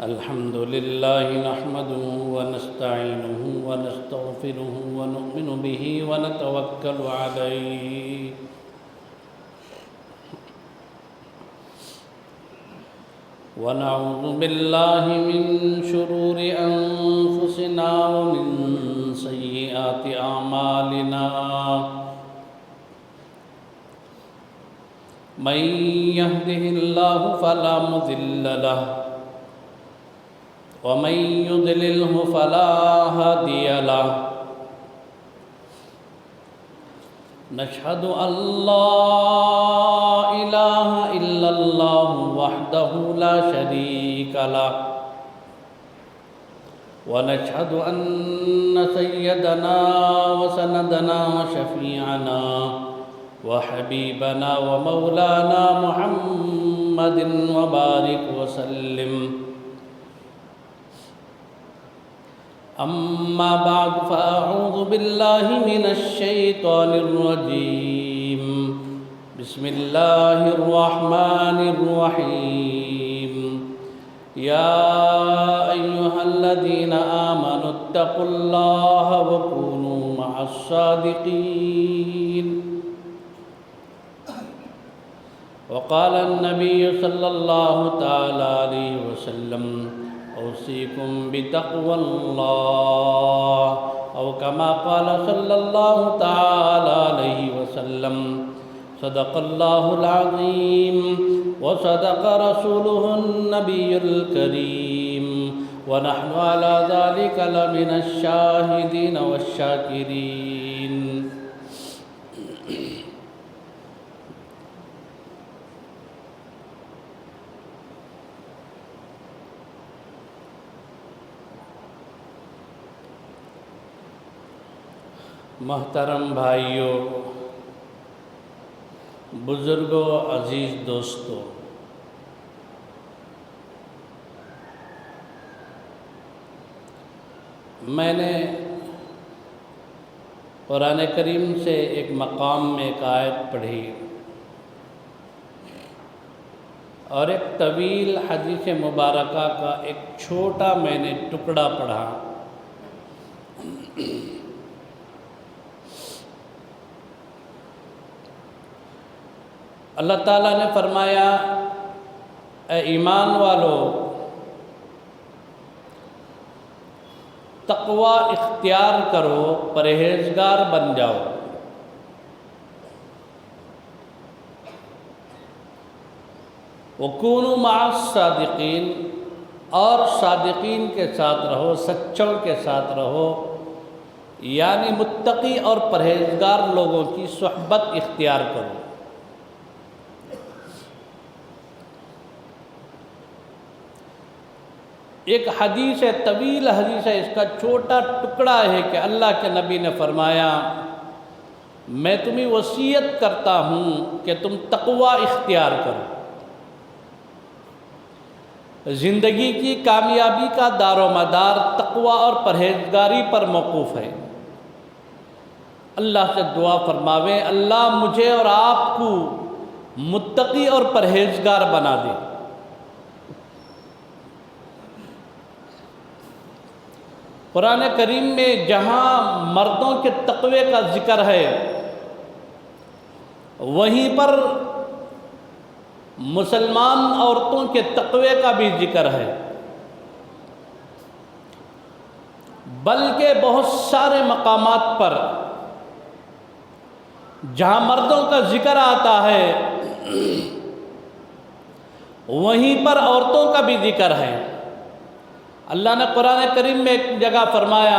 الحمد لله نحمده ونستعينه ونستغفره ونؤمن به ونتوكل عليه ونعوذ بالله من شرور أنفسنا ومن سيئات أعمالنا من يهده الله فلا مضل له ومن يضلله فلا هادي له نشهد أن لا إله إلا الله وحده لا شريك له ونشهد أن سيدنا وسندنا وشفيعنا وحبيبنا ومولانا محمد وبارك وسلم أما بعد فأعوذ بالله من الشيطان الرجيم بسم الله الرحمن الرحيم يا أيها الذين آمنوا اتقوا الله وكونوا مع الصادقين وقال النبي صلى الله تعالى عليه وسلم أوصيكم بتقوى الله أو كما قال صلى الله تعالى عليه وسلم صدق الله العظيم وصدق رسوله النبي الكريم ونحن على ذلك لمن الشاهدين والشاكرين محترم بھائیوں، بزرگوں، عزیز دوستوں، میں نے قرآن کریم سے ایک مقام میں ایک آیت پڑھی اور ایک طویل حدیث مبارکہ کا ایک چھوٹا میں نے ٹکڑا پڑھا۔ اللہ تعالیٰ نے فرمایا، اے ایمان والو، تقوی اختیار کرو، پرہیزگار بن جاؤ۔ وَكُونُوا مَعَ الصَّادِقِينَ، اور صادقین کے ساتھ رہو، سچوں کے ساتھ رہو، یعنی متقی اور پرہیزگار لوگوں کی صحبت اختیار کرو۔ ایک حدیث ہے، طویل حدیث ہے، اس کا چھوٹا ٹکڑا ہے کہ اللہ کے نبی نے فرمایا، میں تمہیں وصیت کرتا ہوں کہ تم تقوی اختیار کرو۔ زندگی کی کامیابی کا دار و مدار تقوی اور پرہیزگاری پر موقوف ہے۔ اللہ سے دعا فرماویں، اللہ مجھے اور آپ کو متقی اور پرہیزگار بنا دے۔ قرآن کریم میں جہاں مردوں کے تقوی کا ذکر ہے، وہیں پر مسلمان عورتوں کے تقوی کا بھی ذکر ہے، بلکہ بہت سارے مقامات پر جہاں مردوں کا ذکر آتا ہے، وہیں پر عورتوں کا بھی ذکر ہے۔ اللہ نے قرآن کریم میں ایک جگہ فرمایا،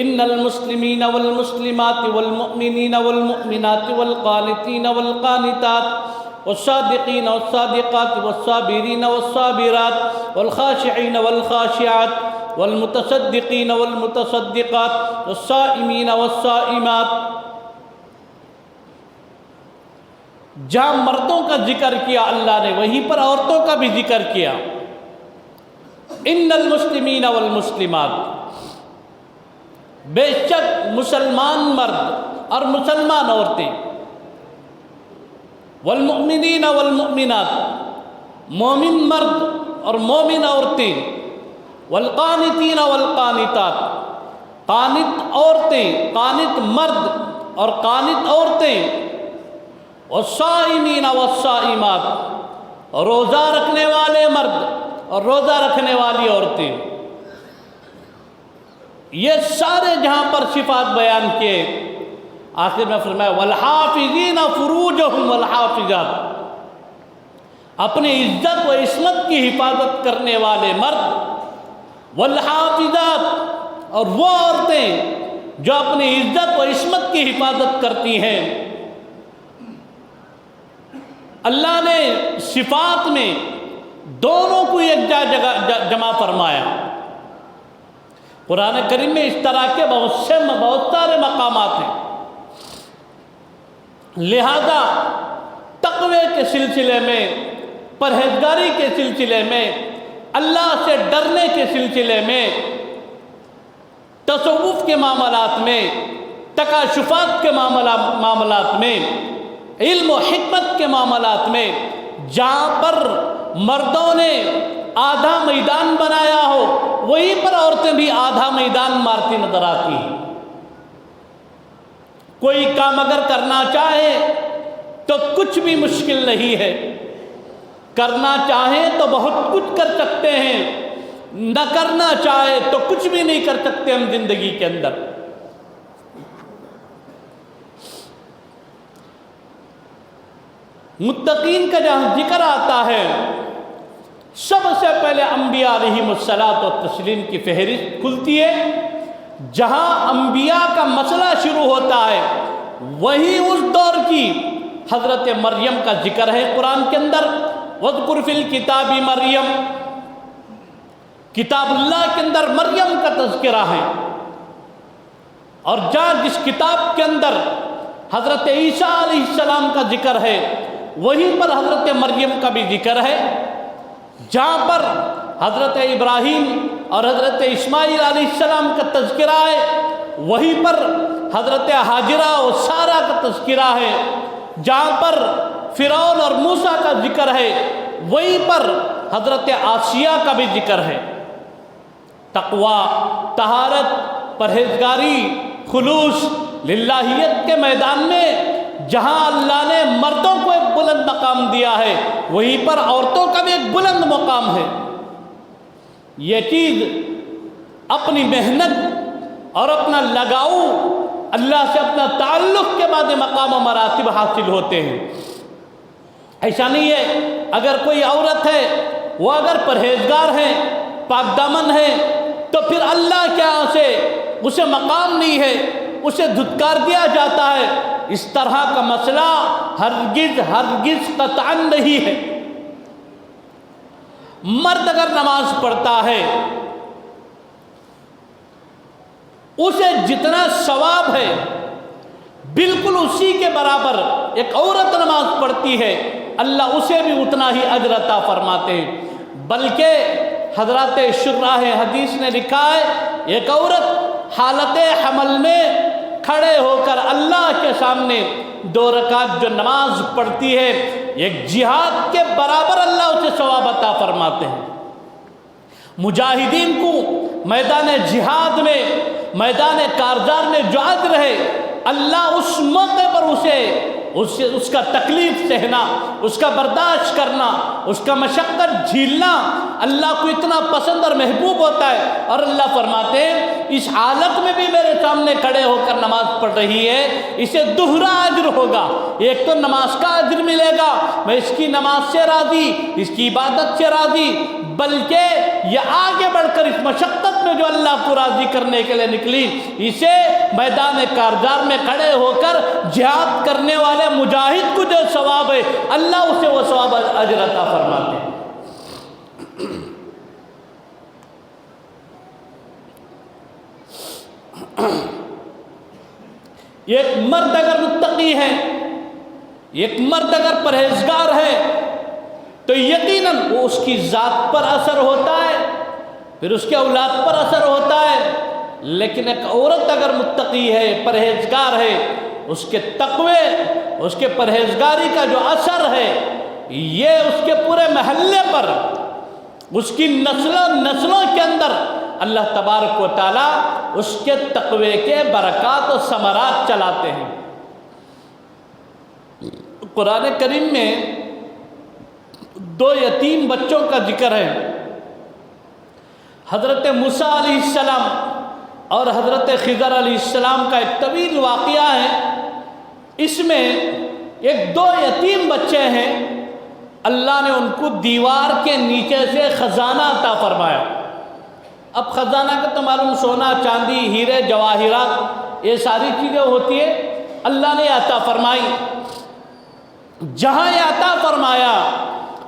ان المسلمین والمسلمات والمؤمنین والمؤمنات والقانتین والقانتات والصادقین والصادقات والصابرین والصابرات والخاشعین والخاشعات والمتصدقین والمتصدقات والصائمین والصائمات۔ جہاں مردوں کا ذکر کیا اللہ نے، وہیں پر عورتوں کا بھی ذکر کیا۔ ان المسلمین والمسلمات، بے شک مسلمان مرد اور مسلمان عورتیں، والمؤمنین والمؤمنات، مومن مرد اور مومن عورتیں، والقانتین والقانتات، قانت عورتیں، قانت مرد اور قانت عورتیں، والصائمین والصائمات، روزہ رکھنے والے مرد اور روزہ رکھنے والی عورتیں، یہ سارے جہاں پر صفات بیان کیے، آخر میں فرمایا والحافظین فروجہم والحافظات، اپنی عزت و عصمت کی حفاظت کرنے والے مرد، والحافظات، اور وہ عورتیں جو اپنی عزت و عصمت کی حفاظت کرتی ہیں۔ اللہ نے صفات میں دونوں کو ایک جگہ جمع فرمایا۔ قرآن کریم میں اس طرح کے بہت سارے مقامات ہیں، لہذا تقوی کے سلسلے میں، پرہیزگاری کے سلسلے میں، اللہ سے ڈرنے کے سلسلے میں، تصوف کے معاملات میں، تکاشفات کے معاملات میں، علم و حکمت کے معاملات میں، جہاں پر مردوں نے آدھا میدان بنایا ہو، وہیں پر عورتیں بھی آدھا میدان مارتی نظر آتی ہیں۔ کوئی کام اگر کرنا چاہے تو کچھ بھی مشکل نہیں ہے، کرنا چاہیں تو بہت کچھ کر سکتے ہیں، نہ کرنا چاہے تو کچھ بھی نہیں کر سکتے ہم زندگی کے اندر۔ متقین کا جہاں ذکر آتا ہے، سب سے پہلے انبیاء علیہم الصلاۃ والتسلیم کی فہرست کھلتی ہے۔ جہاں انبیاء کا مسئلہ شروع ہوتا ہے وہی اس دور کی حضرت مریم کا ذکر ہے قرآن کے اندر۔ وَاذْكُرْ فِي الْكِتَابِ مریم، کتاب اللہ کے اندر مریم کا تذکرہ ہے، اور جہاں جس کتاب کے اندر حضرت عیسیٰ علیہ السلام کا ذکر ہے وہیں پر حضرت مریم کا بھی ذکر ہے۔ جہاں پر حضرت ابراہیم اور حضرت اسماعیل علیہ السلام کا تذکرہ ہے وہیں پر حضرت حاجرہ و سارہ کا تذکرہ ہے۔ جہاں پر فرعون اور موسیٰ کا ذکر ہے وہیں پر حضرت آسیہ کا بھی ذکر ہے۔ تقوی، طہارت، پرہیزگاری، خلوص، للہیت کے میدان میں جہاں اللہ نے مردوں کو ایک بلند مقام دیا ہے وہیں پر عورتوں کا بھی ایک بلند مقام ہے۔ یہ چیز اپنی محنت اور اپنا لگاؤ، اللہ سے اپنا تعلق کے بعد مقام و مراتب حاصل ہوتے ہیں۔ ایسا نہیں ہے اگر کوئی عورت ہے وہ اگر پرہیزگار ہے، پاک دامن ہے، تو پھر اللہ کے یہاں سے اسے مقام نہیں ہے، اسے دھتکار دیا جاتا ہے۔ اس طرح کا مسئلہ ہرگز قطعاً نہیں ہے۔ مرد اگر نماز پڑھتا ہے اسے جتنا ثواب ہے بالکل اسی کے برابر ایک عورت نماز پڑھتی ہے، اللہ اسے بھی اتنا ہی اجر عطا فرماتے ہیں۔ بلکہ حضرات شراح حدیث نے لکھا ہے ایک عورت حالت حمل میں کھڑے ہو کر اللہ کے سامنے 2 رکعت جو نماز پڑھتی ہے ایک جہاد کے برابر اللہ اسے ثواب عطا فرماتے ہیں۔ مجاہدین کو میدان جہاد میں، میدان کارزار میں جو اجر ہے، اللہ اس موقع پر اس کا تکلیف سہنا، اس کا برداشت کرنا، اس کا مشقت جھیلنا اللہ کو اتنا پسند اور محبوب ہوتا ہے، اور اللہ فرماتے ہیں اس حالت میں بھی میرے سامنے کھڑے ہو کر نماز پڑھ رہی ہے، اسے دوہرا اجر ہوگا۔ ایک تو نماز کا اجر ملے گا، میں اس کی نماز سے راضی، اس کی عبادت سے راضی، بلکہ یہ آگے بڑھ کر اس مشقت میں جو اللہ کو راضی کرنے کے لیے نکلی، اسے میدان کارزار میں کھڑے ہو کر جہاد کرنے والے مجاہد کو جو ثواب ہے اللہ اسے وہ ثواب اجر عطا فرماتے ہیں۔ ایک مرد اگر متقی ہے، ایک مرد اگر پرہیزگار ہے تو یقیناً وہ اس کی ذات پر اثر ہوتا ہے، پھر اس کے اولاد پر اثر ہوتا ہے۔ لیکن ایک عورت اگر متقی ہے، پرہیزگار ہے، اس کے تقوی، اس کے پرہیزگاری کا جو اثر ہے یہ اس کے پورے محلے پر، اس کی نسلوں کے اندر اللہ تبارک و تعالیٰ اس کے تقوی کے برکات و ثمرات چلاتے ہیں۔ قرآن کریم میں 2 یتیم بچوں کا ذکر ہے، حضرت موسیٰ علیہ السلام اور حضرت خضر علیہ السلام کا ایک طویل واقعہ ہے۔ اس میں 2 یتیم بچے ہیں، اللہ نے ان کو دیوار کے نیچے سے خزانہ عطا فرمایا۔ اب خزانہ کا تو معلوم، سونا چاندی ہیرے جواہرات یہ ساری چیزیں ہوتی ہے، اللہ نے عطا فرمائی۔ جہاں یہ عطا فرمایا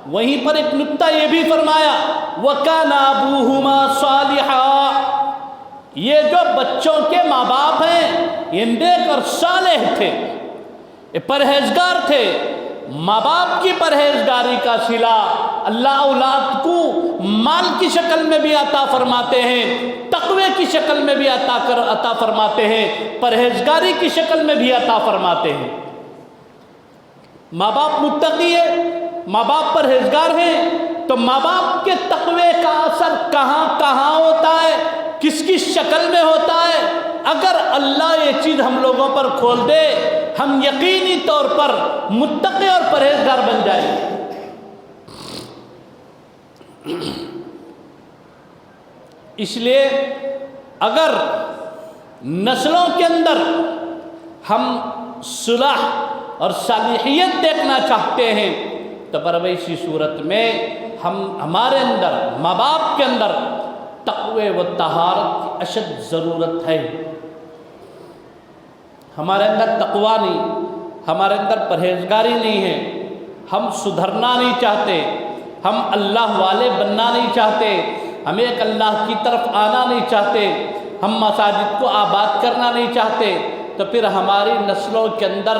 وہیں پر ایک نکتہ یہ بھی فرمایا وَكَانَ أَبُوهُمَا صَالِحًا، یہ جو بچوں کے ماں باپ ہیں یہ نیک اور صالح تھے، یہ پرہیزگار تھے۔ ماں باپ کی پرہیزگاری کا صلہ اللہ اولاد کو مال کی شکل میں بھی عطا فرماتے ہیں، تقوی کی شکل میں بھی عطا فرماتے ہیں، پرہیزگاری کی شکل میں بھی عطا فرماتے ہیں۔ ماں باپ متقی ہے، ماں باپ پرہیزگار ہیں، تو ماں باپ کے تقوی کا اثر کہاں ہوتا ہے، کس کی شکل میں ہوتا ہے؟ اگر اللہ یہ چیز ہم لوگوں پر کھول دے، ہم یقینی طور پر متقی اور پرہیزگار بن جائیں۔ اس لیے اگر نسلوں کے اندر ہم صلح اور صالحیت دیکھنا چاہتے ہیں تو پرویشی صورت میں ہمارے اندر، ماں باپ کے اندر تقوی و طہارت کی اشد ضرورت ہے۔ ہمارے اندر تقوی نہیں، ہمارے اندر پرہیزگاری نہیں ہے، ہم سدھرنا نہیں چاہتے، ہم اللہ والے بننا نہیں چاہتے، ہم ایک اللہ کی طرف آنا نہیں چاہتے، ہم مساجد کو آباد کرنا نہیں چاہتے، تو پھر ہماری نسلوں کے اندر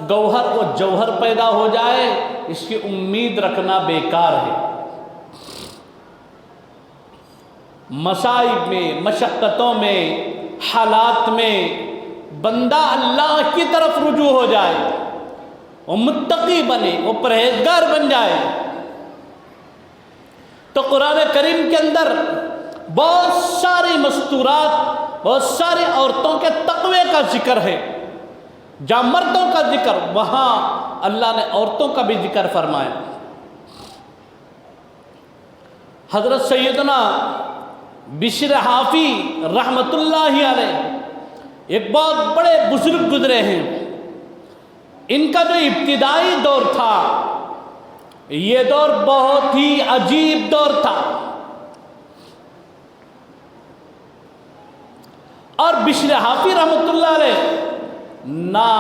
گوہر و جوہر پیدا ہو جائے، اس کی امید رکھنا بیکار ہے۔ مصائب میں، مشقتوں میں، حالات میں بندہ اللہ کی طرف رجوع ہو جائے، وہ متقی بنے، وہ پرہیزگار بن جائے، تو قرآن کریم کے اندر بہت ساری مستورات، بہت ساری عورتوں کے تقوی کا ذکر ہے۔ جہاں مردوں کا ذکر، وہاں اللہ نے عورتوں کا بھی ذکر فرمایا۔ حضرت سیدنا بشر حافی رحمت اللہ علیہ ایک بہت بڑے بزرگ گزرے ہیں۔ ان کا جو ابتدائی دور تھا، یہ دور بہت ہی عجیب دور تھا، اور بشر حافی رحمت اللہ علیہ نہ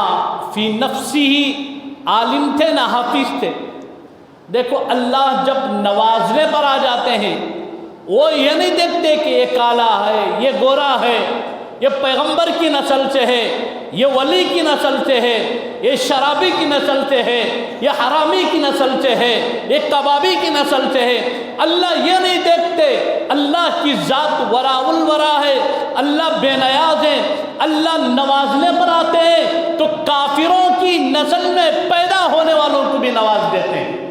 فی نفسی ہی عالم تھے نہ حافظ تھے۔ دیکھو اللہ جب نوازنے پر آ جاتے ہیں، وہ یہ نہیں دیکھتے کہ یہ کالا ہے، یہ گورا ہے، یہ پیغمبر کی نسل سے ہے، یہ ولی کی نسل سے ہے، یہ شرابی کی نسل سے ہے، یہ حرامی کی نسل سے ہے، یہ کبابی کی نسل سے ہے۔ اللہ یہ نہیں دیکھتے، اللہ کی ذات وراء الورا ہے، اللہ بے نیاز ہے۔ اللہ نوازنے پر آتے ہیں تو کافروں کی نسل میں پیدا ہونے والوں کو بھی نواز دیتے ہیں،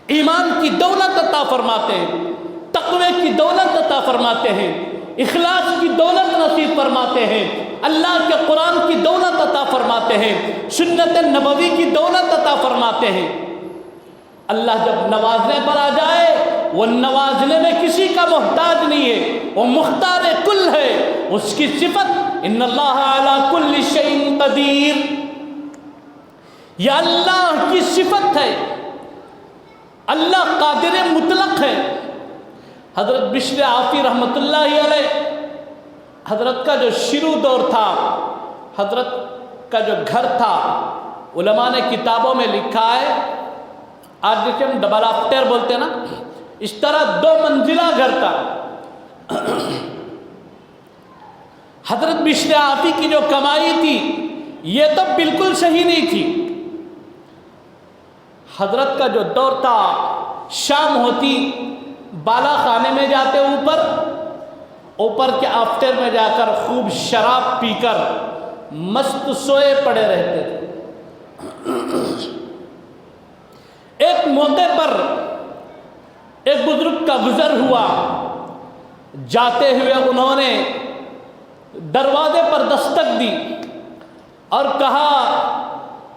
ایمان کی دولت عطا فرماتے ہیں، تقوی کی دولت عطا فرماتے ہیں، اخلاص کی دولت نصیب فرماتے ہیں، اللہ کے قرآن کی دولت عطا فرماتے ہیں، سنت نبوی کی دولت عطا فرماتے ہیں۔ اللہ جب نوازنے پر آ جائے، وہ نوازنے میں کسی کا محتاج نہیں ہے، وہ مختار کل ہے۔ اس کی صفت ان اللہ علی کل شیء قدیر، یہ اللہ کی صفت ہے، اللہ قادر مطلق ہے۔ حضرت بشر حافی رحمت اللہ علیہ، حضرت کا جو شروع دور تھا، حضرت کا جو گھر تھا، علماء نے کتابوں میں لکھا ہے، آج جسے ہم ڈبل آفٹر بولتے ہیں نا، اس طرح 2 منزلہ گھر تھا۔ حضرت بشر حافی کی جو کمائی تھی یہ تو بالکل صحیح نہیں تھی۔ حضرت کا جو دور تھا، شام ہوتی بالا خانے میں جاتے، اوپر کے آفٹر میں جا کر خوب شراب پی کر مست سوئے پڑے رہتے تھے۔ ایک موقع پر ایک بزرگ کا گزر ہوا، جاتے ہوئے انہوں نے دروازے پر دستک دی اور کہا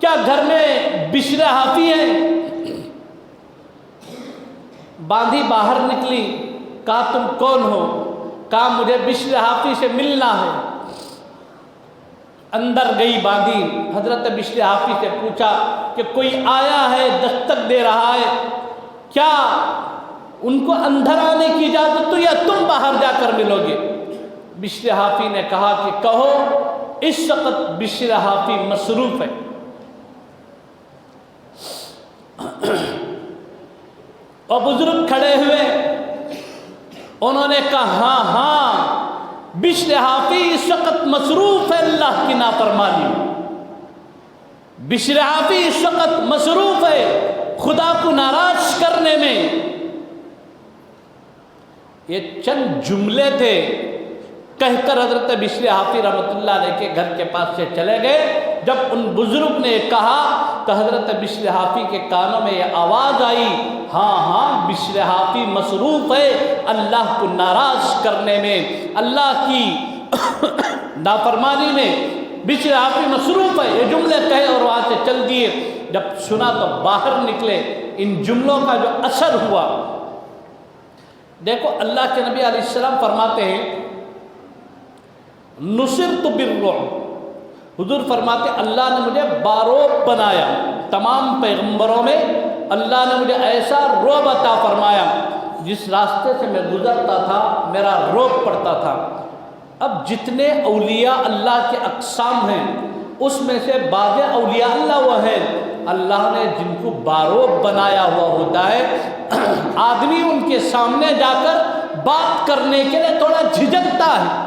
کیا گھر میں بشر حافی ہے؟ باندھی باہر نکلی، کہا تم کون ہو؟ کہا مجھے بشر حافی سے ملنا ہے۔ اندر گئی باندھی، حضرت بشر حافی سے پوچھا کہ کوئی آیا ہے دستک دے رہا ہے، کیا ان کو اندر آنے کی اجازت تو یا تم باہر جا کر ملو گے؟ بشر حافی نے کہا کہ کہو اس وقت بشر حافی مصروف ہے۔ اور بزرگ کھڑے ہوئے، انہوں نے کہا ہاں ہاں بشر حافی اس وقت مصروف ہے اللہ کی نافرمانی میں، بشر حافی اس وقت مصروف ہے خدا کو ناراض کرنے میں۔ یہ چند جملے تھے، کہہ کر حضرت بشر حافی رحمۃ اللہ علیہ کے گھر کے پاس سے چلے گئے۔ جب ان بزرگ نے کہا تو حضرت بشر حافی کے کانوں میں یہ آواز آئی، ہاں ہاں بشر حافی مصروف ہے اللہ کو ناراض کرنے میں، اللہ کی نافرمانی میں بشر حافی مصروف ہے۔ یہ جملے کہے اور وہاں سے چل دیے۔ جب سنا تو باہر نکلے، ان جملوں کا جو اثر ہوا، دیکھو اللہ کے نبی علیہ السلام فرماتے ہیں نصرت بالرعب، حضور فرماتے اللہ نے مجھے باروب بنایا، تمام پیغمبروں میں اللہ نے مجھے ایسا رعب عطا فرمایا، جس راستے سے میں گزرتا تھا میرا رعب پڑتا تھا۔ اب جتنے اولیاء اللہ کے اقسام ہیں، اس میں سے بعض اولیاء اللہ وہ ہیں اللہ نے جن کو باروب بنایا ہوا ہوتا ہے، آدمی ان کے سامنے جا کر بات کرنے کے لیے تھوڑا جھجکتا ہے۔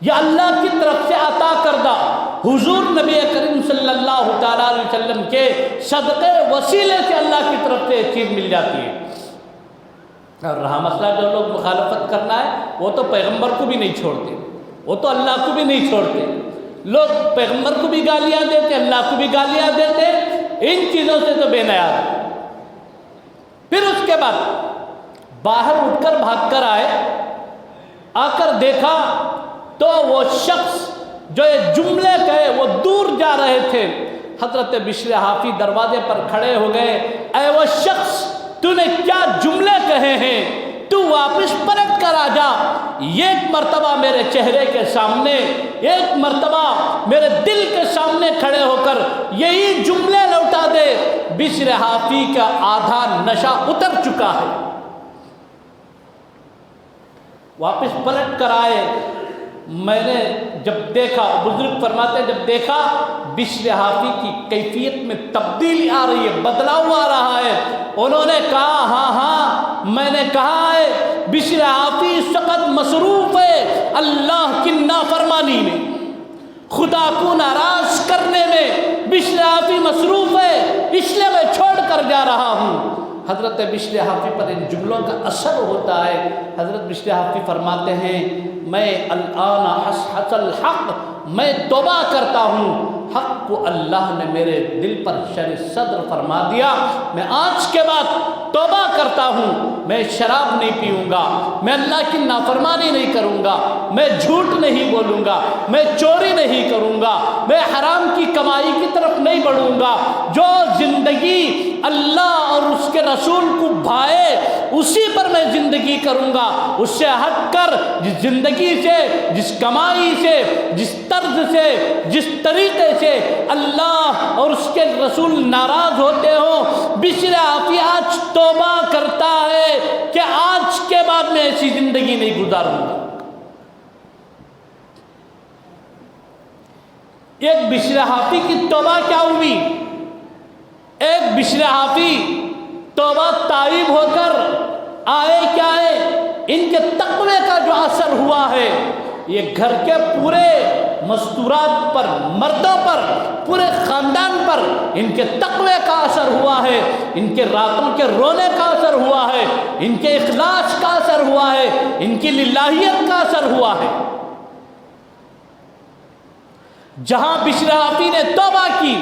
یہ اللہ کی طرف سے عطا کردہ حضور نبی کریم صلی اللہ تعالیٰ علیہ وسلم کے صدقے وسیلے سے اللہ کی طرف سے ایک چیز مل جاتی ہے۔ اور رہا مسئلہ جو لوگ مخالفت کرنا ہے، وہ تو پیغمبر کو بھی نہیں چھوڑتے، وہ تو اللہ کو بھی نہیں چھوڑتے۔ لوگ پیغمبر کو بھی گالیاں دیتے، اللہ کو بھی گالیاں دیتے، ان چیزوں سے تو بے نیاز۔ پھر اس کے بعد باہر اٹھ کر بھاگ کر آئے، آ کر دیکھا تو وہ شخص جو یہ جملے کہے وہ دور جا رہے تھے۔ حضرت بشر حافی دروازے پر کھڑے ہو گئے، اے وہ شخص تو نے کیا جملے کہے ہیں، تو واپس پلٹ کر آ جا، ایک مرتبہ میرے چہرے کے سامنے، ایک مرتبہ میرے دل کے سامنے کھڑے ہو کر یہی جملے لوٹا دے۔ بشر حافی کا آدھا نشہ اتر چکا ہے۔ واپس پلٹ کر آئے، میں نے جب دیکھا، بزرگ فرماتے جب دیکھا بشر حافی کی کیفیت میں تبدیلی آ رہی ہے، بدلاؤ آ رہا ہے، انہوں نے کہا ہاں ہاں میں نے کہا ہے بشر حافی اس وقت مصروف ہے اللہ کی نافرمانی میں، خدا کو ناراض کرنے میں بشر حافی مصروف ہے، اس لیے میں چھوڑ کر جا رہا ہوں۔ حضرت بشر حافی پر ان جملوں کا اثر ہوتا ہے۔ حضرت بشر حافی فرماتے ہیں میں الآن حصحص الحق، میں توبہ کرتا ہوں، حق کو اللہ نے میرے دل پر شرح صدر فرما دیا، میں آج کے بعد توبہ کرتا ہوں، میں شراب نہیں پیوں گا، میں اللہ کی نافرمانی نہیں کروں گا، میں جھوٹ نہیں بولوں گا، میں چوری نہیں کروں گا، میں حرام کی کمائی کی طرف نہیں بڑھوں گا۔ جو زندگی اللہ اور اس کے رسول کو بھائے اسی پر میں زندگی کروں گا، اس سے ہٹ کر جس زندگی سے، جس کمائی سے، جس طرز سے، جس طریقے سے اللہ اور اس کے رسول ناراض ہوتے ہوں، بشر حافی آج توبہ کرتا ہے کہ آج کے بعد میں ایسی زندگی نہیں گزاروں گا۔ ایک بشر حافی کی توبہ کیا ہوئی؟ ایک بشر حافی توبہ تائب ہو کر آئے کیا ہے؟ ان کے تقوی کا جو اثر ہوا ہے یہ گھر کے پورے مستورات پر، مردوں پر، پورے خاندان پر ان کے تقوی کا اثر ہوا ہے، ان کے راتوں کے رونے کا اثر ہوا ہے، ان کے اخلاص کا اثر ہوا ہے، ان کی للہیت کا اثر ہوا ہے۔ جہاں بشر حافی نے توبہ کی،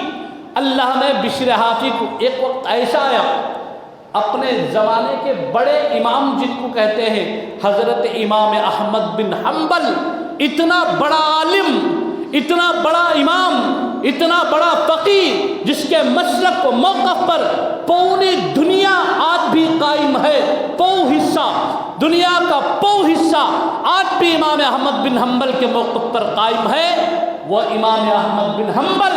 اللہ نے بشر حافی کو ایک وقت ایسا آیا اپنے زمانے کے بڑے امام جن کو کہتے ہیں حضرت امام احمد بن حنبل، اتنا بڑا عالم، اتنا بڑا امام، اتنا بڑا فقیہ، جس کے مسلک و موقف پر پوری دنیا آج بھی قائم ہے، حصہ دنیا کا حصہ آج بھی امام احمد بن حنبل کے موقف پر قائم ہے۔ وہ امام احمد بن حنبل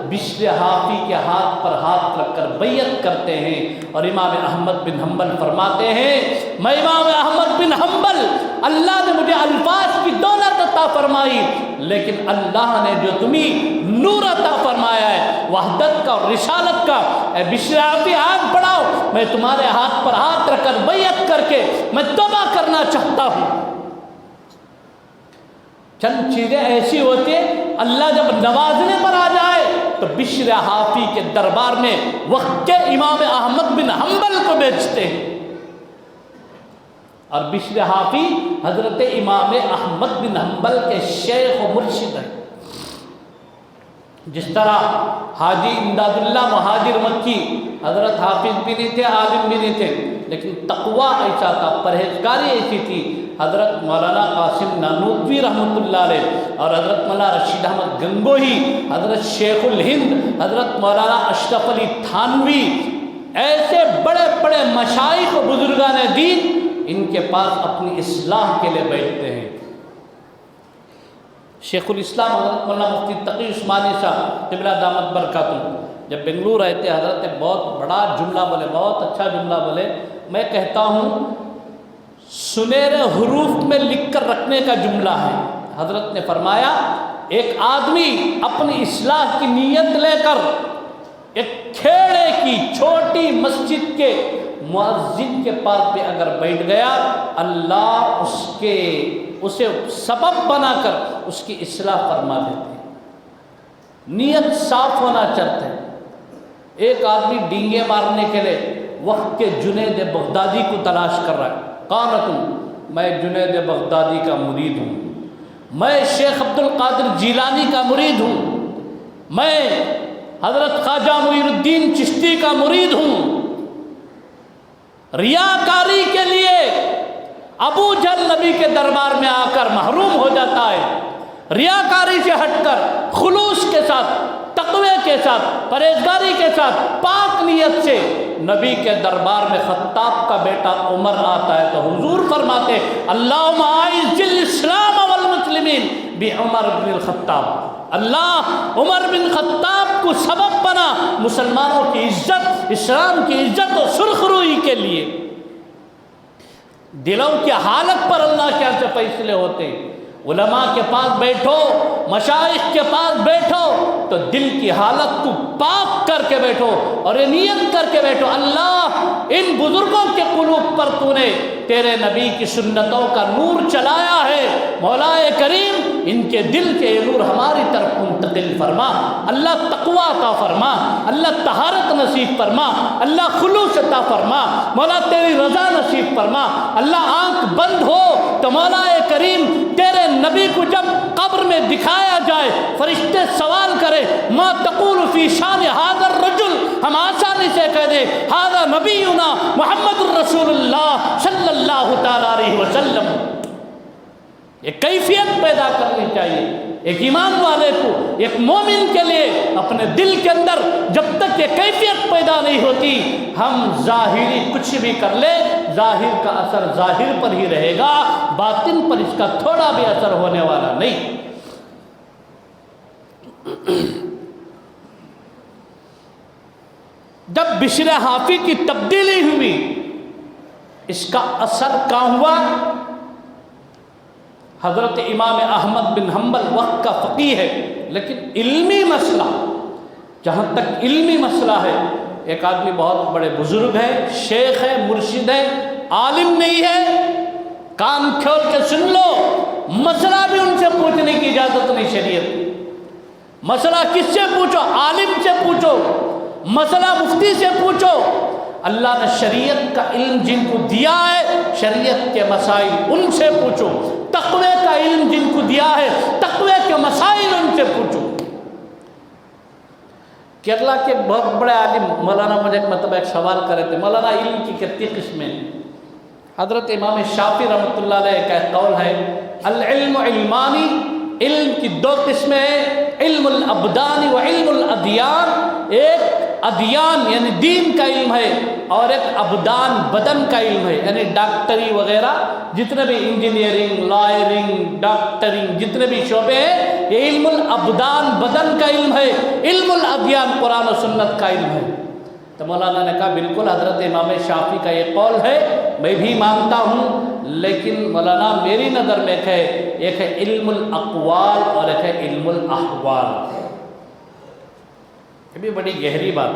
بشر حافی کے ہاتھ پر ہاتھ رکھ کر بیعت کرتے ہیں، اور امام احمد بن حنبل فرماتے ہیں میں امام احمد بن حنبل، اللہ نے مجھے الفاظ کی دولت عطا فرمائی، لیکن اللہ نے جو تمہیں نور عطا فرمایا ہے وحدت کا اور رسالت کا، اے بشر حافی ہاتھ بڑھاؤ، میں تمہارے ہاتھ پر ہاتھ رکھ کر بیعت کر کے میں توبہ کرنا چاہتا ہوں۔ چند چیزیں ایسی ہوتی ہیں اللہ جب نوازنے پر آ جائے تو بشر حافی کے دربار میں وقت کے امام احمد بن حنبل کو بیچتے ہیں، اور بشر حافی حضرت امام احمد بن حنبل کے شیخ و مرشد ہیں۔ جس طرح حاجی امداد اللہ مہاجر مکی حضرت حافظ بھی نہیں تھے، عالم بھی نہیں تھے، لیکن تقوی ایسا تھا، پرہیزگاری ایسی تھی۔ حضرت مولانا قاسم نانوتوی رحمۃ اللہ علیہ اور حضرت مولانا رشید احمد گنگوہی، حضرت شیخ الہند حضرت مولانا اشرف علی تھانوی، ایسے بڑے بڑے مشائخ و بزرگان دین ان کے پاس اپنی اصلاح کے لیے بیٹھتے ہیں۔ شیخ الاسلام حضرت مولانا مفتی تقی عثمانی صاحب قبلہ دامت برکاتہ جب بنگلور رہتے حضرت بہت بڑا جملہ بولے، بہت اچھا جملہ بولے، میں کہتا ہوں سنہرے حروف میں لکھ کر رکھنے کا جملہ ہے۔ حضرت نے فرمایا ایک آدمی اپنی اصلاح کی نیت لے کر ایک کھیڑے کی چھوٹی مسجد کے مؤذن کے پاس بھی اگر بیٹھ گیا، اللہ اسے سبب بنا کر اس کی اصلاح فرما دیتے ہیں۔ نیت صاف ہونا چاہتے ہیں۔ ایک آدمی ڈینگے مارنے کے لیے وقت کے جنید بغدادی کو تلاش کر رہا ہے، کون تم؟ میں جنید بغدادی کا مرید ہوں، میں شیخ عبد القادر جیلانی کا مرید ہوں، میں حضرت خواجہ معین الدین چشتی کا مرید ہوں۔ ریاکاری کے لیے ابو جہل نبی کے دربار میں آ کر محروم ہو جاتا ہے، ریاکاری سے ہٹ کر خلوص کے ساتھ، تقوی کے ساتھ، پرہیزگاری کے ساتھ، پاک نیت سے نبی کے دربار میں خطاب کا بیٹا عمر آتا ہے تو حضور فرماتے اللہم اعز الاسلام والمسلمین بعمر بن الخطاب، اللہ عمر بن خطاب کو سبب بنا مسلمانوں کی عزت، اسلام کی عزت و سرخروئی کے لیے۔ دلوں کی حالت پر اللہ کے سے فیصلے ہوتے ہیں۔ علماء کے پاس بیٹھو، مشائخ کے پاس بیٹھو تو دل کی حالت کو پاک کر کے بیٹھو اور یہ نیت کر کے بیٹھو اللہ ان بزرگوں کے قلوب پر تو نے تیرے نبی کی سنتوں کا نور چلایا ہے، مولا کریم ان کے دل کے نور ہماری طرف منتقل فرما، اللہ تقوی عطا فرما، اللہ طہارت نصیب فرما، اللہ خلوص عطا فرما، مولا تیری رضا نصیب فرما۔ اللہ آنکھ بند ہو تو مولا کریم تیرے نبی کو جب قبر میں دکھایا جائے فرشتے سوال کرے ما تقول فی شان ھذا الرجل، ہم آسانی سے کہہ دیں ھذا نبینا محمد الرسول اللہ صلی اللہ تعالی علیہ وسلم۔ یہ کیفیت پیدا کرنی چاہیے ایک ایمان والے کو، ایک مومن کے لیے اپنے دل کے اندر جب تک یہ کیفیت پیدا نہیں ہوتی ہم ظاہری کچھ بھی کر لے ظاہر کا اثر ظاہر پر ہی رہے گا، باطن پر اس کا تھوڑا بھی اثر ہونے والا نہیں۔ جب بشر حافی کی تبدیلی ہوئی اس کا اثر کہاں ہوا؟ حضرت امام احمد بن حنبل وقت کا فقیہ ہے لیکن علمی مسئلہ، جہاں تک علمی مسئلہ ہے ایک آدمی بہت بڑے بزرگ ہے، شیخ ہے، مرشد ہے، عالم نہیں ہے، کان کھول کے سن لو، مسئلہ بھی ان سے پوچھنے کی اجازت نہیں شریعت۔ مسئلہ کس سے پوچھو؟ عالم سے پوچھو، مسئلہ مفتی سے پوچھو۔ اللہ نے شریعت کا علم جن کو دیا ہے شریعت کے مسائل ان سے پوچھو، تقوی کا علم جن کو دیا ہے تقوی کے مسائل ان سے پوچھو۔ کیرلا کے بہت بڑے عالم مولانا مجھے ایک سوال کر رہے تھے، مولانا علم کی کتنی قسمیں؟ حضرت امام شافعی رحمۃ اللہ علیہ کا ایک قول ہے، العلم علمانی، علم کی دو قسمیں ہیں، علم الابدان و علم الادیان، ایک ادیان یعنی دین کا علم ہے اور ایک ابدان بدن کا علم ہے، یعنی ڈاکٹری وغیرہ جتنے بھی انجینئرنگ، لائرنگ، ڈاکٹرنگ جتنے بھی شعبے ہیں، یہ علم الابدان بدن کا علم ہے، علم الادیان قرآن و سنت کا علم ہے۔ تو مولانا نے کہا بالکل حضرت امام شافعی کا یہ قول ہے، میں بھی مانتا ہوں، لیکن مولانا میری نظر میں ایک ہے علم الاقوال اور ایک ہے علم الاحوال۔ یہ بھی بڑی گہری بات،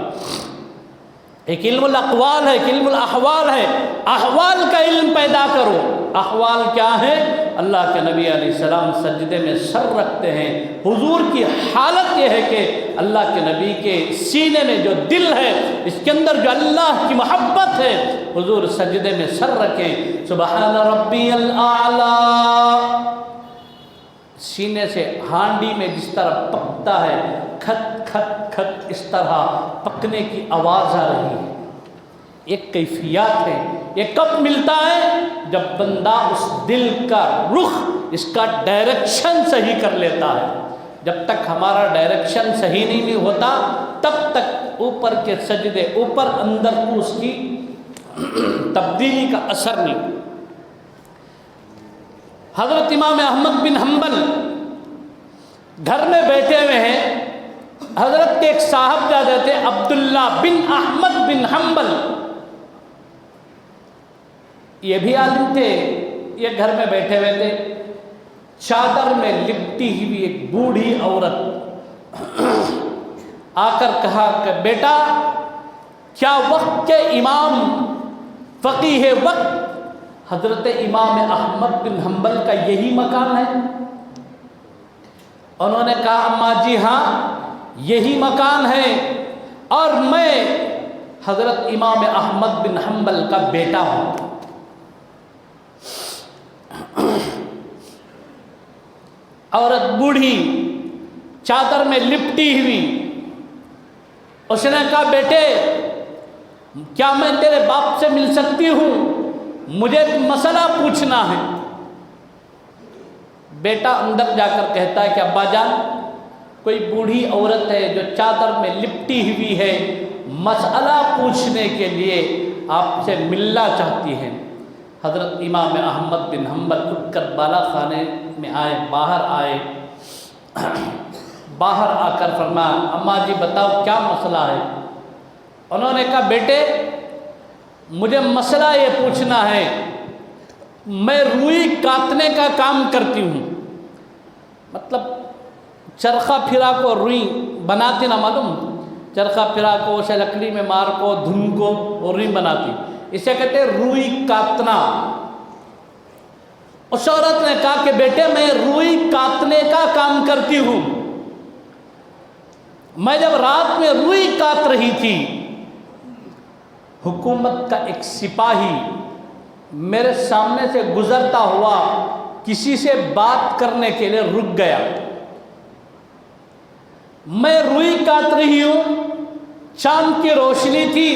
ایک علم الاقوال ہے، ایک علم الاحوال ہے۔ احوال کا علم پیدا کرو۔ احوال کیا ہے؟ اللہ کے نبی علیہ السلام سجدے میں سر رکھتے ہیں، حضور کی حالت یہ ہے کہ اللہ کے نبی کے سینے میں جو دل ہے، اس کے اندر جو اللہ کی محبت ہے، حضور سجدے میں سر رکھیں، سبحان ربی الاعلی، سینے سے ہانڈی میں جس طرح پکتا ہے، کھٹ کھٹ کھٹ اس طرح پکنے کی آواز آ رہی ہے۔ ایک کیفیات ہے، یہ کب ملتا ہے؟ جب بندہ اس دل کا رخ، اس کا ڈائریکشن صحیح کر لیتا ہے۔ جب تک ہمارا ڈائریکشن صحیح نہیں ہوتا، تب تک اوپر کے سجدے، اوپر اندر کو اس کی تبدیلی کا اثر نہیں۔ حضرت امام احمد بن حنبل گھر میں بیٹھے ہوئے ہیں، حضرت کے ایک صاحبزادے تھے عبداللہ بن احمد بن حنبل، یہ بھی عالم تھے، یہ گھر میں بیٹھے ہوئے تھے، چادر میں لپٹی ہوئی ایک بوڑھی عورت آ کر کہا کہ بیٹا، کیا وقت کے امام فقیہ وقت حضرت امام احمد بن حنبل کا یہی مکان ہے؟ انہوں نے کہا اماں جی ہاں یہی مکان ہے، اور میں حضرت امام احمد بن حنبل کا بیٹا ہوں۔ عورت بوڑھی چادر میں لپٹی ہوئی، اس نے کہا بیٹے، کیا میں تیرے باپ سے مل سکتی ہوں؟ مجھے ایک مسئلہ پوچھنا ہے۔ بیٹا اندر جا کر کہتا ہے کہ ابا جان، کوئی بوڑھی عورت ہے جو چادر میں لپٹی ہوئی ہے، مسئلہ پوچھنے کے لیے آپ سے ملنا چاہتی ہے۔ حضرت امام احمد بن حنبل اٹھ کر بالا خانے میں آئے، باہر آ کر فرمایا اماں جی بتاؤ کیا مسئلہ ہے؟ انہوں نے کہا بیٹے، مجھے مسئلہ یہ پوچھنا ہے، میں روئی کاٹنے کا کام کرتی ہوں، مطلب چرخہ پھرا کو روئی بناتی نا، معلوم؟ چرخہ پھرا کو اسے لکڑی میں مار کو دھن کو اور روئی بناتی، اسے کہتے ہیں روئی کاٹنا۔ اس عورت نے کہا کہ بیٹے میں روئی کاٹنے کا کام کرتی ہوں، میں جب رات میں روئی کاٹ رہی تھی، حکومت کا ایک سپاہی میرے سامنے سے گزرتا ہوا کسی سے بات کرنے کے لیے رک گیا۔ میں روئی کاٹ رہی ہوں، چاند کی روشنی تھی،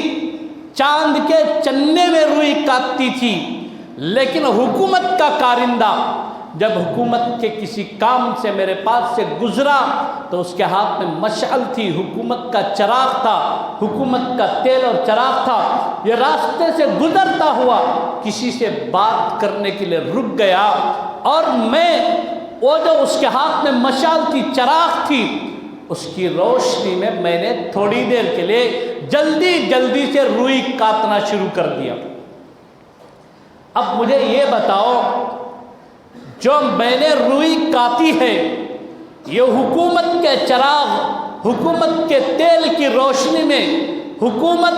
چاند کے چننے میں روئی کاٹتی تھی، لیکن حکومت کا کارندہ جب حکومت کے کسی کام سے میرے پاس سے گزرا تو اس کے ہاتھ میں مشعل تھی، حکومت کا چراغ تھا، حکومت کا تیل اور چراغ تھا، یہ راستے سے گزرتا ہوا کسی سے بات کرنے کے لیے رک گیا، اور میں وہ جو اس کے ہاتھ میں مشعل تھی، چراغ تھی، اس کی روشنی میں میں نے تھوڑی دیر کے لیے جلدی سے روئی کاٹنا شروع کر دیا۔ اب مجھے یہ بتاؤ، جو میں نے روئی کاٹی ہے، یہ حکومت کے چراغ، حکومت کے تیل کی روشنی میں، حکومت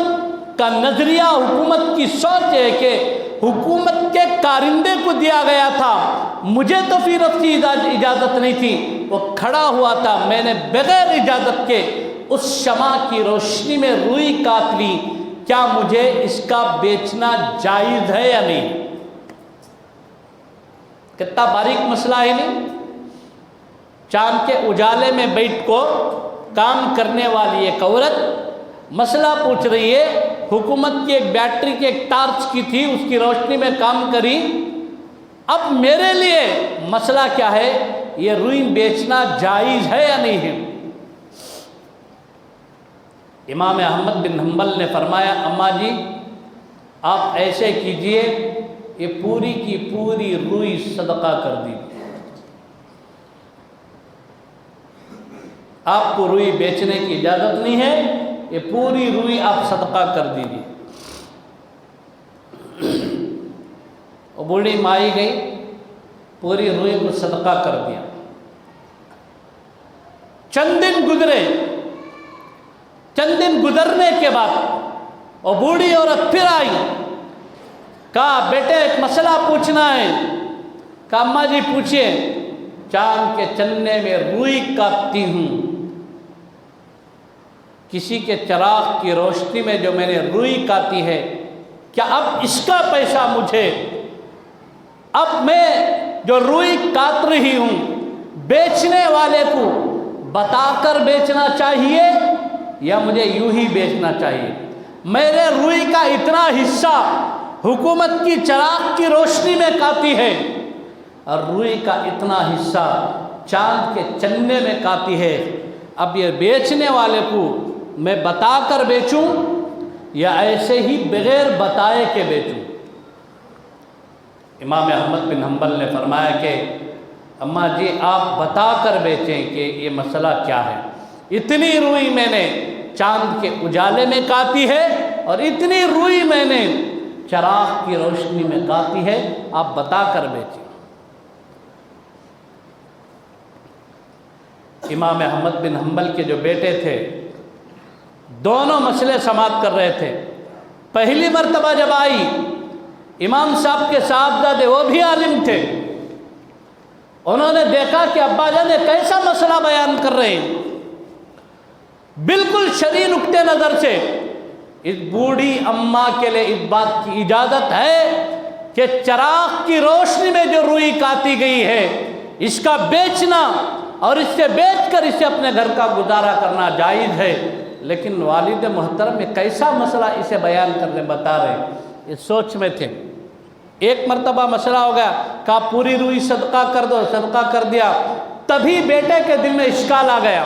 کا نظریہ، حکومت کی سوچ ہے کہ حکومت کے کارندے کو دیا گیا تھا، مجھے تو پھر اس کی اجازت نہیں تھی، وہ کھڑا ہوا تھا، میں نے بغیر اجازت کے اس شمع کی روشنی میں روئی کاٹ لی، کیا مجھے اس کا بیچنا جائز ہے یا نہیں؟ کتنا باریک مسئلہ ہے نہیں؟ چاند کے اجالے میں بیٹھ کو کام کرنے والی ایک عورت مسئلہ پوچھ رہی ہے، حکومت کی ایک بیٹری کی ایک ٹارچ کی تھی، اس کی روشنی میں کام کری، اب میرے لیے مسئلہ کیا ہے، یہ روئی بیچنا جائز ہے یا نہیں ہے؟ امام احمد بن حنبل نے فرمایا اماں جی آپ ایسے کیجئے، یہ پوری کی پوری روئی صدقہ کر دیجیے، آپ کو روئی بیچنے کی اجازت نہیں ہے، یہ پوری روئی آپ صدقہ کر دیجیے۔ وہ بوڑھی مائی گئی، پوری روئی کو صدقہ کر دیا۔ چند دن گزرے، چند دن گزرنے کے بعد وہ بوڑھی عورت پھر آئی، کہا بیٹے ایک مسئلہ پوچھنا ہے۔ کہا اماں جی پوچھئے۔ چاند کے چنے میں روئی کاٹتی ہوں، کسی کے چراغ کی روشنی میں جو میں نے روئی کاٹی ہے، کیا اب اس کا پیسہ مجھے، اب میں جو روئی کاٹ رہی ہوں بیچنے والے کو بتا کر بیچنا چاہیے یا مجھے یوں ہی بیچنا چاہیے؟ میرے روئی کا اتنا حصہ حکومت کی چراغ کی روشنی میں کاٹی ہے اور روئی کا اتنا حصہ چاند کے چنے میں کاٹی ہے، اب یہ بیچنے والے کو میں بتا کر بیچوں یا ایسے ہی بغیر بتائے کے بیچوں؟ امام احمد بن حنبل نے فرمایا کہ اماں جی آپ بتا کر بیچیں کہ یہ مسئلہ کیا ہے، اتنی روئی میں نے چاند کے اجالے میں کاٹی ہے اور اتنی روئی میں نے چراغ کی روشنی میں کاٹی ہے، آپ بتا کر بیچیں۔ امام احمد بن حنبل کے جو بیٹے تھے دونوں مسئلے سماعت کر رہے تھے۔ پہلی مرتبہ جب آئی، امام صاحب کے صاحبزادے وہ بھی عالم تھے، انہوں نے دیکھا کہ ابا جان کیسا مسئلہ بیان کر رہے ہیں، بالکل شرعی نقطہ نظر سے اس بوڑھی اماں کے لیے اس بات کی اجازت ہے کہ چراغ کی روشنی میں جو روئی کاٹی گئی ہے اس کا بیچنا اور اس سے بیچ کر اسے اپنے گھر کا گزارا کرنا جائز ہے۔ لیکن والد محترم یہ کیسا مسئلہ اسے بیان کرنے بتا رہے ہیں، یہ سوچ میں تھے۔ ایک مرتبہ مسئلہ ہو گیا، کہا پوری روئی صدقہ کر دو، صدقہ کر دیا، تبھی بیٹے کے دل میں اشکال آ گیا۔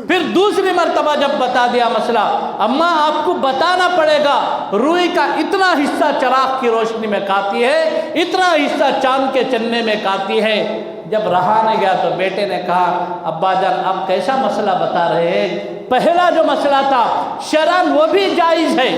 پھر دوسری مرتبہ جب بتا دیا مسئلہ، اماں آپ کو بتانا پڑے گا روئی کا اتنا حصہ چراغ کی روشنی میں کاٹی ہے، اتنا حصہ چاند کے چنے میں کاٹی ہے۔ جب رہا نہیں گیا تو بیٹے نے کہا ابا جان آپ کیسا مسئلہ بتا رہے ہیں، پہلا جو مسئلہ تھا شرعاً وہ بھی جائز ہے،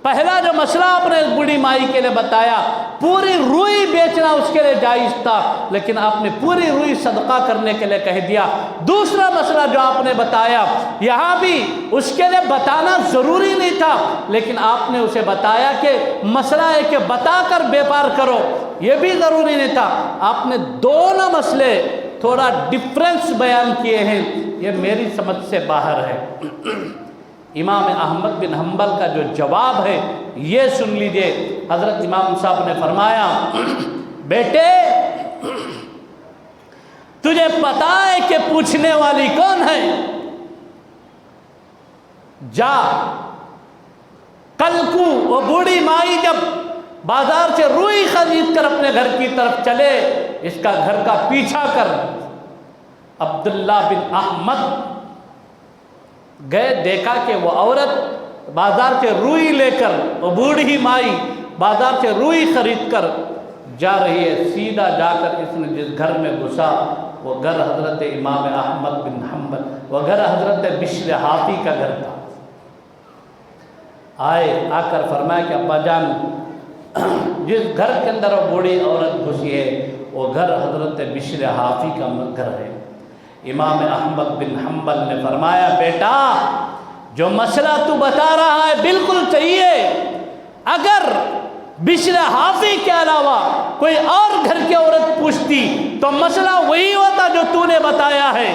پہلا جو مسئلہ آپ نے بوڑھی مائی کے لیے بتایا پوری روئی بیچنا اس کے لیے جائز تھا، لیکن آپ نے پوری روئی صدقہ کرنے کے لیے کہہ دیا۔ دوسرا مسئلہ جو آپ نے بتایا یہاں بھی اس کے لیے بتانا ضروری نہیں تھا، لیکن آپ نے اسے بتایا کہ مسئلہ ہے کہ بتا کر بیپار کرو، یہ بھی ضروری نہیں تھا۔ آپ نے دونوں مسئلے تھوڑا ڈفرینس بیان کیے ہیں، یہ میری سمجھ سے باہر ہے۔ امام احمد بن حنبل کا جو جواب ہے یہ سن لیجئے۔ حضرت امام صاحب نے فرمایا بیٹے تجھے پتا ہے کہ پوچھنے والی کون ہے، جا کل کو وہ بوڑھی مائی جب بازار سے روئی خرید کر اپنے گھر کی طرف چلے، اس کا گھر کا پیچھا کر۔ عبداللہ بن احمد گئے، دیکھا کہ وہ عورت بازار سے روئی لے کر، وہ بوڑھی مائی بازار سے روئی خرید کر جا رہی ہے۔ سیدھا جا کر اس نے جس گھر میں گھسا وہ گھر حضرت امام احمد بن حنبل، وہ گھر حضرت بشر حافی کا گھر تھا۔ آئے، آ کر فرمایا کہ ابا جان جس گھر کے اندر وہ بوڑھی عورت گھسی ہے وہ گھر حضرت بشر حافی کا گھر ہے۔ امام احمد بن حنبل نے فرمایا بیٹا جو مسئلہ تو بتا رہا ہے بالکل صحیح ہے، اگر بشر حافی کے علاوہ کوئی اور گھر کی عورت پوچھتی تو مسئلہ وہی ہوتا جو تو نے بتایا ہے،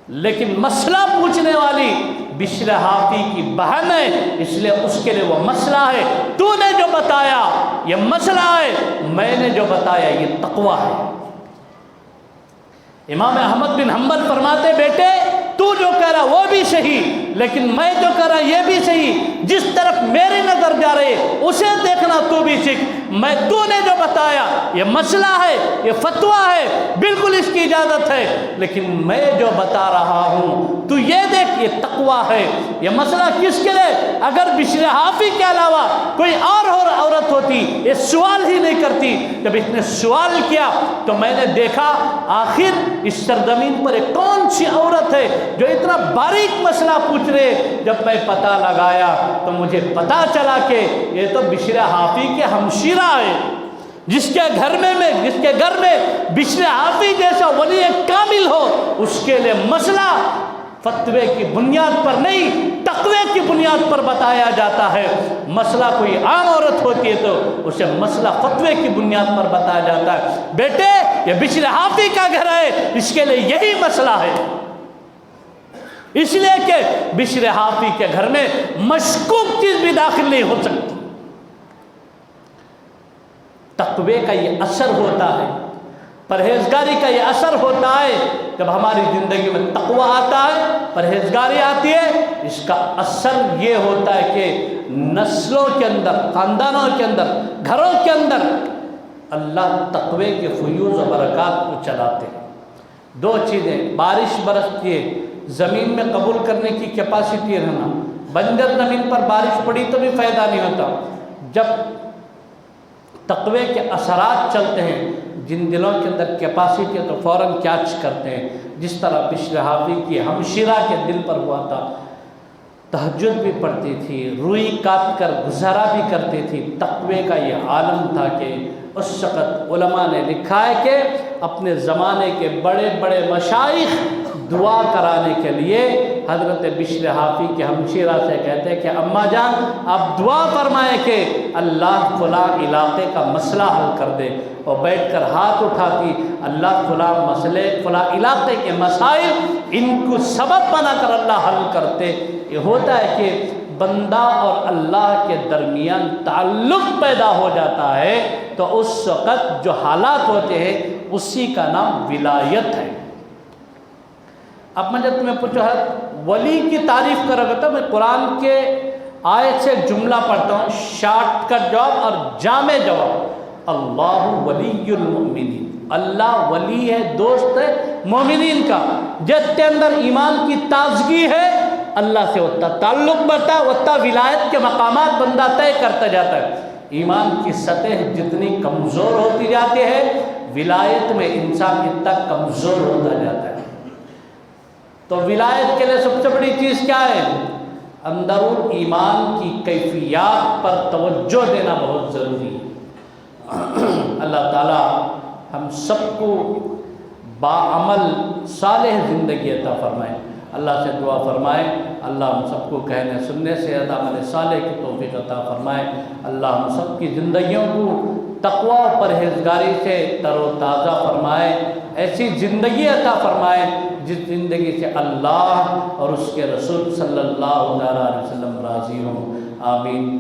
لیکن مسئلہ پوچھنے والی بشر حافی کی بہن ہے، اس لیے اس کے لیے وہ مسئلہ ہے۔ تو نے جو بتایا یہ مسئلہ ہے، میں نے جو بتایا یہ تقویٰ ہے۔ امام احمد بن حنبل فرماتے بیٹے تو جو کہہ رہا وہ بھی صحیح، لیکن میں جو کہہ رہا یہ بھی صحیح، جس طرف میری نظر جا رہی اسے دیکھنا تو بھی سیکھ۔ میں تو نے جو بتایا یہ مسئلہ ہے، یہ فتویٰ ہے، بالکل اس کی اجازت ہے، لیکن میں جو بتا رہا ہوں تو یہ دیکھ یہ تقویٰ ہے۔ یہ مسئلہ کس کے لیے؟ اگر بشر حافی کے علاوہ کوئی اور عورت ہوتی یہ سوال ہی نہیں کرتی۔ جب اس نے سوال کیا تو میں نے دیکھا آخر اس سرزمین پر ایک کون سی عورت ہے جو اتنا باریک مسئلہ پوچھ رہے۔ جب میں پتہ لگایا تو مجھے پتہ چلا کہ یہ تو بشر حافی کے ہمشیرہ ہے، جس کے گھر میں بشر حافی جیسا ولی کامل ہو، اس کے لیے مسئلہ فتوے کی بنیاد پر نہیں تقوی کی بنیاد پر بتایا جاتا ہے۔ مسئلہ کوئی عام عورت ہوتی ہے تو اسے مسئلہ فتوے کی بنیاد پر بتایا جاتا ہے۔ بیٹے یہ بشر حافی کا گھر ہے، اس کے لیے یہی مسئلہ ہے، اس لیے کہ بشر حافی کے گھر میں مشکوک چیز بھی داخل نہیں ہو سکتی۔ تقوی کا یہ اثر ہوتا ہے، پرہیزگاری کا یہ اثر ہوتا ہے۔ جب ہماری زندگی میں تقوی آتا ہے، پرہیزگاری آتی ہے، اس کا اثر یہ ہوتا ہے کہ نسلوں کے اندر، خاندانوں کے اندر، گھروں کے اندر اللہ تقوی کے فیوز و برکات کو چلاتے ہیں۔ دو چیزیں، بارش برستی ہے، زمین میں قبول کرنے کی کیپاسٹی رہنا۔ بنجر زمین پر بارش پڑی تو بھی فائدہ نہیں ہوتا۔ جب تقوی کے اثرات چلتے ہیں جن دلوں کے اندر کیپاسٹی ہے تو فوراً کیچ کرتے ہیں، جس طرح بشر حافی کی ہمشیرہ کے دل پر ہوا تھا۔ تہجد بھی پڑھتی تھی، روئی کاٹ کر گزارا بھی کرتی تھی۔ تقوی کا یہ عالم تھا کہ اس وقت علماء نے لکھا ہے کہ اپنے زمانے کے بڑے بڑے مشائخ دعا کرانے کے لیے حضرت بشر حافی کے ہمشیرہ سے کہتے ہیں کہ اماں جان آپ دعا فرمائیں کہ اللہ فلاں علاقے کا مسئلہ حل کر دے، اور بیٹھ کر ہاتھ اٹھاتی، اللہ فلاں مسئلے فلاں علاقے کے مسائل ان کو سبب بنا کر اللہ حل کرتے۔ یہ ہوتا ہے کہ بندہ اور اللہ کے درمیان تعلق پیدا ہو جاتا ہے تو اس وقت جو حالات ہوتے ہیں اسی کا نام ولایت ہے۔ اب میں جب تمہیں پوچھو ہے ولی کی تعریف کرو گے تو میں قرآن کے آیت سے جملہ پڑھتا ہوں، شارٹ کٹ جواب اور جامع جواب۔ اللہ ولی المؤمنین، اللہ ولی ہے، دوست ہے مومنین کا۔ جس کے اندر ایمان کی تازگی ہے اللہ سے اتنا تعلق بڑھتا ہے، اتنا ولایت کے مقامات بندہ طے کرتا جاتا ہے۔ ایمان کی سطح جتنی کمزور ہوتی جاتی ہے ولایت میں انسان اتنا کمزور ہوتا جاتا ہے۔ تو ولایت کے لیے سب سے بڑی چیز کیا ہے؟ اندرون ایمان کی کیفیات پر توجہ دینا بہت ضروری ہے۔ اللہ تعالی ہم سب کو باعمل صالح زندگی عطا فرمائے۔ اللہ سے دعا فرمائے اللہ ہم سب کو کہنے سننے سے عمل صالح کی توفیق عطا فرمائے۔ اللہ ہم سب کی زندگیوں کو تقوی و پرہیزگاری سے تر و تازہ فرمائے، ایسی زندگی عطا فرمائے جس زندگی سے اللہ اور اس کے رسول صلی اللہ علیہ وسلم راضی ہوں۔ آمین۔